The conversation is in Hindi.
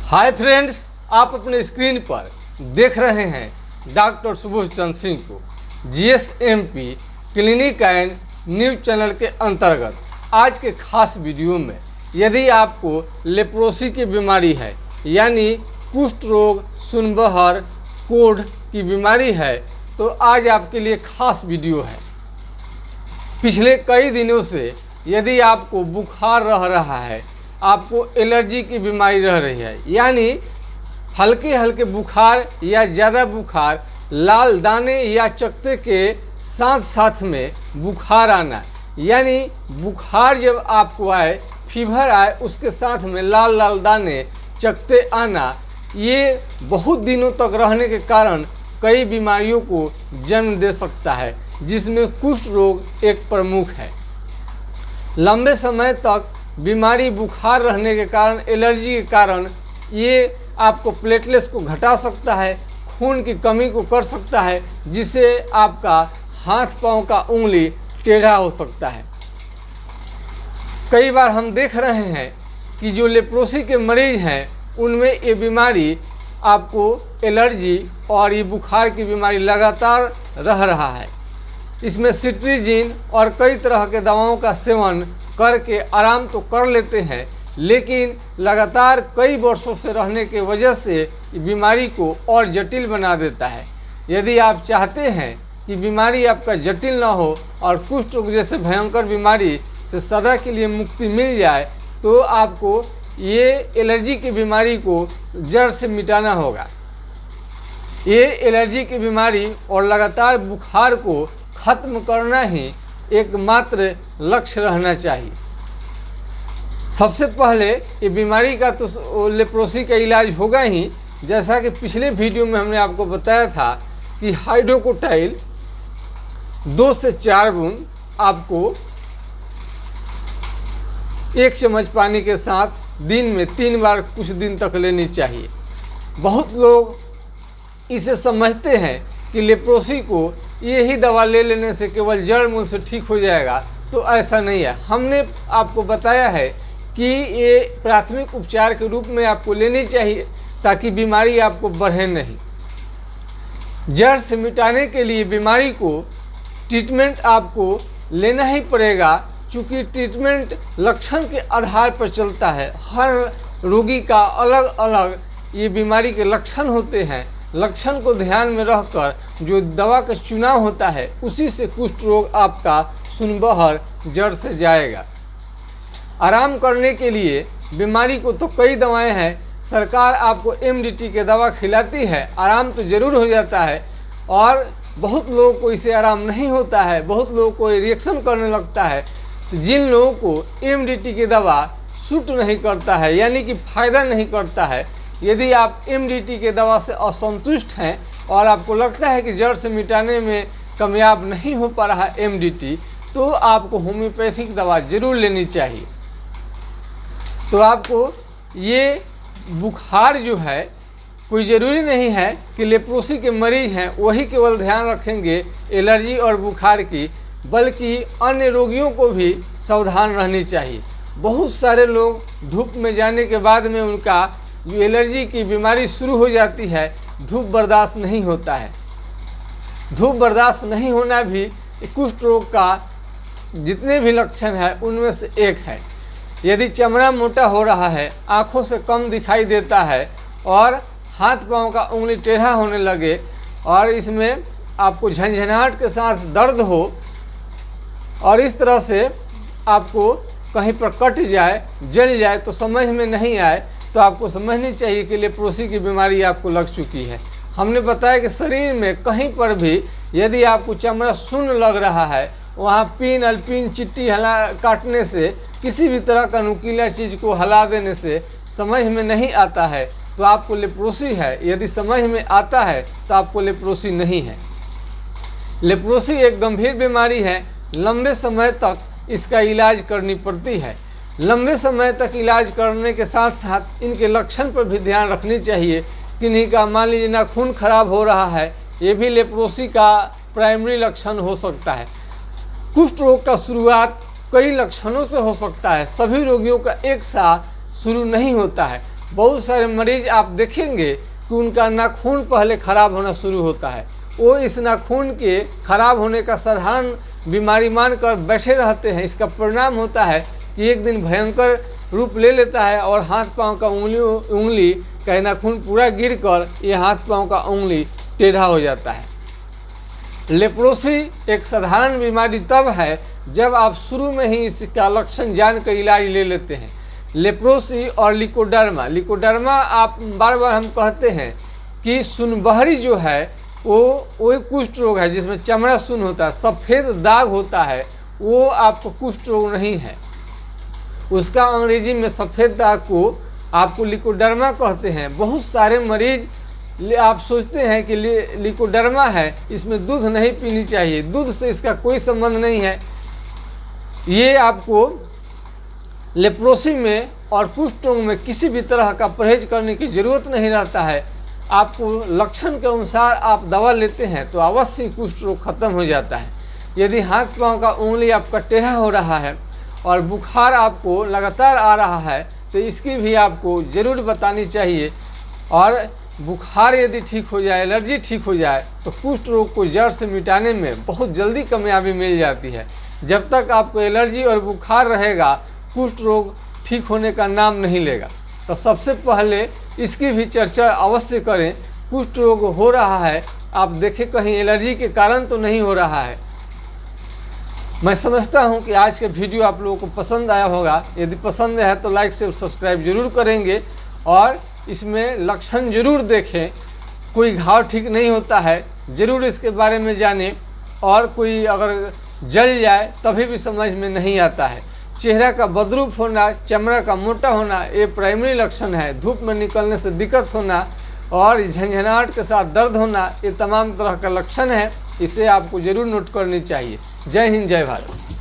हाय फ्रेंड्स, आप अपने स्क्रीन पर देख रहे हैं डॉक्टर सुबोध चंद्र सिंह को GSMP clinic and news channel के अंतर्गत। आज के खास वीडियो में यदि आपको लेप्रोसी की बीमारी है यानी कुष्ठ रोग, सुनबहर, कोढ़ की बीमारी है तो आज आपके लिए खास वीडियो है। पिछले कई दिनों से यदि आपको बुखार रह रहा है, आपको एलर्जी की बीमारी रह रही है यानी हल्के हल्के बुखार या ज़्यादा बुखार, लाल दाने या चकत्ते के साथ साथ में बुखार आना, यानी बुखार जब आपको आए, फीवर आए, उसके साथ में लाल लाल दाने, चकत्ते आना, ये बहुत दिनों तक रहने के कारण कई बीमारियों को जन्म दे सकता है, जिसमें कुष्ठ रोग एक प्रमुख है। लंबे समय तक बीमारी बुखार रहने के कारण, एलर्जी के कारण ये आपको प्लेटलेट्स को घटा सकता है, खून की कमी को कर सकता है, जिससे आपका हाथ पांव का उंगली टेढ़ा हो सकता है। कई बार हम देख रहे हैं कि जो लेप्रोसी के मरीज हैं उनमें ये बीमारी, आपको एलर्जी और ये बुखार की बीमारी लगातार रह रहा है। इसमें सिट्रीजिन और कई तरह के दवाओं का सेवन करके आराम तो कर लेते हैं, लेकिन लगातार कई वर्षों से रहने के वजह से बीमारी को और जटिल बना देता है। यदि आप चाहते हैं कि बीमारी आपका जटिल ना हो और कुष्ठ रोग जैसे भयंकर बीमारी से सदा के लिए मुक्ति मिल जाए, तो आपको ये एलर्जी की बीमारी को जड़ से मिटाना होगा। ये एलर्जी की बीमारी और लगातार बुखार को खत्म करना ही एकमात्र लक्ष्य रहना चाहिए। सबसे पहले ये बीमारी का तो लेप्रोसी का इलाज होगा ही, जैसा कि पिछले वीडियो में हमने आपको बताया था कि हाइड्रोकोटाइल 2 से 4 बूंद आपको 1 चम्मच पानी के साथ दिन में 3 बार कुछ दिन तक लेनी चाहिए। बहुत लोग इसे समझते हैं कि लेप्रोसी को यही दवा ले लेने से केवल जड़ मूल से ठीक हो जाएगा, तो ऐसा नहीं है। हमने आपको बताया है कि ये प्राथमिक उपचार के रूप में आपको लेनी चाहिए ताकि बीमारी आपको बढ़े नहीं। जड़ से मिटाने के लिए बीमारी को ट्रीटमेंट आपको लेना ही पड़ेगा, क्योंकि ट्रीटमेंट लक्षण के आधार पर चलता है। हर रोगी का अलग अलग ये बीमारी के लक्षण होते हैं। लक्षण को ध्यान में रखकर जो दवा का चुनाव होता है, उसी से कुष्ठ रोग आपका सुनबहर जड़ से जाएगा। आराम करने के लिए बीमारी को तो कई दवाएं हैं। सरकार आपको MDT के दवा खिलाती है, आराम तो ज़रूर हो जाता है, और बहुत लोगों को इसे आराम नहीं होता है, बहुत लोगों को रिएक्शन करने लगता है। तो जिन लोगों को MDT की दवा सूट नहीं करता है, यानी कि फ़ायदा नहीं करता है, यदि आप MDT के दवा से असंतुष्ट हैं और आपको लगता है कि जड़ से मिटाने में कामयाब नहीं हो पा रहा MDT, तो आपको होम्योपैथिक दवा ज़रूर लेनी चाहिए। तो आपको ये बुखार जो है, कोई ज़रूरी नहीं है कि लेप्रोसी के मरीज हैं वही केवल ध्यान रखेंगे एलर्जी और बुखार की, बल्कि अन्य रोगियों को भी सावधान रहनी चाहिए। बहुत सारे लोग धूप में जाने के बाद में उनका जो एलर्जी की बीमारी शुरू हो जाती है, धूप बर्दाश्त नहीं होता है। धूप बर्दाश्त नहीं होना भी कुष्ठ रोग का जितने भी लक्षण है उनमें से एक है। यदि चमड़ा मोटा हो रहा है, आँखों से कम दिखाई देता है और हाथ पांव का उंगली टेढ़ा होने लगे और इसमें आपको झंझनाहट के साथ दर्द हो और इस तरह से आपको कहीं पर कट जाए, जल जाए, तो समझ में नहीं आए, तो आपको समझनी चाहिए कि लेप्रोसी की बीमारी आपको लग चुकी है। हमने बताया कि शरीर में कहीं पर भी यदि आपको चमड़ा शून्य लग रहा है, वहाँ पिन अल्पिन चिट्टी काटने से, किसी भी तरह का नुकीला चीज़ को हिला देने से समझ में नहीं आता है, तो आपको लेप्रोसी है। यदि समझ में आता है तो आपको लेप्रोसी नहीं है। लेप्रोसी एक गंभीर बीमारी है, लंबे समय तक इसका इलाज करनी पड़ती है। लंबे समय तक इलाज करने के साथ साथ इनके लक्षण पर भी ध्यान रखनी चाहिए। किन्हीं का मान लीजिए नाखून खराब हो रहा है, ये भी लेप्रोसी का प्राइमरी लक्षण हो सकता है। कुष्ठ रोग का शुरुआत कई लक्षणों से हो सकता है, सभी रोगियों का एक साथ शुरू नहीं होता है। बहुत सारे मरीज आप देखेंगे कि उनका नाखून पहले खराब होना शुरू होता है, वो इस नाखून के खराब होने का साधारण बीमारी मानकर बैठे रहते हैं। इसका परिणाम होता है कि एक दिन भयंकर रूप ले लेता है और हाथ पांव का उंगली का नाखून पूरा गिरकर ये हाथ पांव का उंगली टेढ़ा हो जाता है। लेप्रोसी एक साधारण बीमारी तब है जब आप शुरू में ही इसका लक्षण जानकर इलाज ले लेते हैं। लेप्रोसी और लिकोडर्मा, लिकोडर्मा आप बार बार हम कहते हैं कि सुनबहरी जो है वो एक कुष्ठ रोग है जिसमें चमड़ा सुन्न होता है, सफ़ेद दाग होता है, वो आपको कुष्ठ रोग नहीं है। उसका अंग्रेजी में सफ़ेद दाग को आपको लिकोडर्मा कहते हैं। बहुत सारे मरीज आप सोचते हैं कि लिकोडर्मा है, इसमें दूध नहीं पीनी चाहिए, दूध से इसका कोई संबंध नहीं है। ये आपको लेप्रोसी में और कुष्ठ रोग में किसी भी तरह का परहेज करने की ज़रूरत नहीं रहता है। आपको लक्षण के अनुसार आप दवा लेते हैं तो अवश्य ही कुष्ठ रोग खत्म हो जाता है। यदि हाथ पांव का उंगली आपका टेढ़ा हो रहा है और बुखार आपको लगातार आ रहा है तो इसकी भी आपको ज़रूर बतानी चाहिए। और बुखार यदि ठीक हो जाए, एलर्जी ठीक हो जाए तो कुष्ठ रोग को जड़ से मिटाने में बहुत जल्दी कामयाबी मिल जाती है। जब तक आपको एलर्जी और बुखार रहेगा कुष्ठ रोग ठीक होने का नाम नहीं लेगा। तो सबसे पहले इसकी भी चर्चा अवश्य करें। कुष्ठ रोग हो रहा है, आप देखें कहीं एलर्जी के कारण तो नहीं हो रहा है। मैं समझता हूं कि आज के वीडियो आप लोगों को पसंद आया होगा। यदि पसंद है तो लाइक से सब्सक्राइब जरूर करेंगे और इसमें लक्षण जरूर देखें। कोई घाव ठीक नहीं होता है, ज़रूर इसके बारे में जानें। और कोई अगर जल जाए तभी भी समझ में नहीं आता है। चेहरा का बदरूप होना, चमड़ा का मोटा होना, ये प्राइमरी लक्षण है। धूप में निकलने से दिक्कत होना और झंझनाहट के साथ दर्द होना, ये तमाम तरह का लक्षण है। इसे आपको ज़रूर नोट करनी चाहिए। जय हिंद, जय भारत।